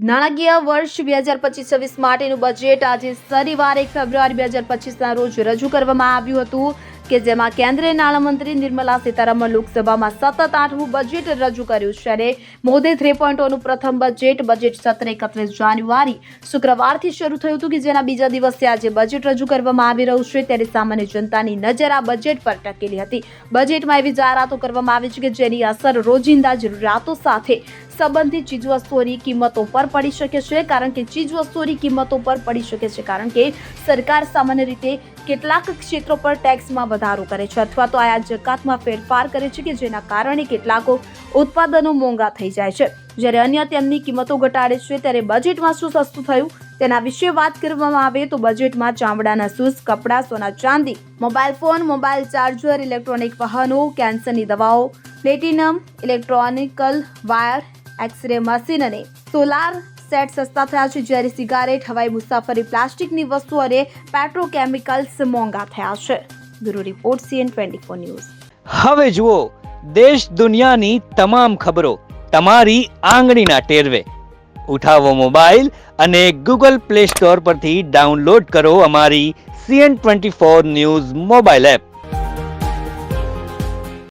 નાણાકીય વર્ષ 2025-26 માટેનું બજેટ આજે શનિવાર 1 ફેબ્રુઆરી 2025ના રોજ રજૂ કરવામાં આવ્યું હતું કે જેમાં કેન્દ્રીય નાણામંત્રી નિર્મલા સીતારમણ લોકસભામાં સતત 8મું બજેટ રજૂ કર્યું છે અને મોદી 3.0નું પ્રથમ બજેટ સત્ર 31 જાન્યુઆરી શુક્રવારથી શરૂ થયું હતું કે જેના બીજા દિવસે આજે બજેટ રજૂ કરવામાં આવી રહ્યું છે ત્યારે સામાન્ય જનતાની નજર આ બજેટ પર ટકેલી હતી। બજેટમાં એવી જાહેરાતો કરવામાં આવી છે કે જેની અસર રોજિંદા જરૂરિયાતો સાથે સંબંધિત ચીજવસ્તુઓની કિંમતો પર પડી શકે છે કારણ કે ચીજવસ્તુઓની કિંમતો પર પડી શકે છે કારણ કે સરકાર સામાન્ય રીતે કેટલાક ક્ષેત્રો પર ટેક્સમાં વધારો કરે છે અથવા તો આયાત જકાતમાં ફેરફાર કરે છે કે જેના કારણે કેટલાક ઉત્પાદનો મોંઘા થઈ જાય છે જ્યારે અન્ય તેમની કિંમતો ઘટાડે છે। ત્યારે બજેટમાં શું સસ્તું થયું તેના વિશે વાત કરવામાં આવે તો બજેટમાં ચામડાના શૂઝ, કપડાં, સોના ચાંદી, mobile phone, mobile charger, electronic વાહનો, કેન્સરની દવાઓ, platinum, electronical wire, x-ray machine અને સોલાર સેટ સસ્તા થયા છે જ્યારે સિગારેટ, હવાઈ મુસાફરી, પ્લાસ્ટિકની વસ્તુ અને પેટ્રોકેમિકલ્સ મોંઘા થયા છે। Bureau report CN24 news. હવે જુઓ દેશ દુનિયાની તમામ ખબરો તમારી આંગળીના ટેરવે। ઉઠાવો મોબાઈલ અને Google Play Store પરથી ડાઉનલોડ કરો અમારી CN24 ન્યૂઝ મોબાઈલ એપ।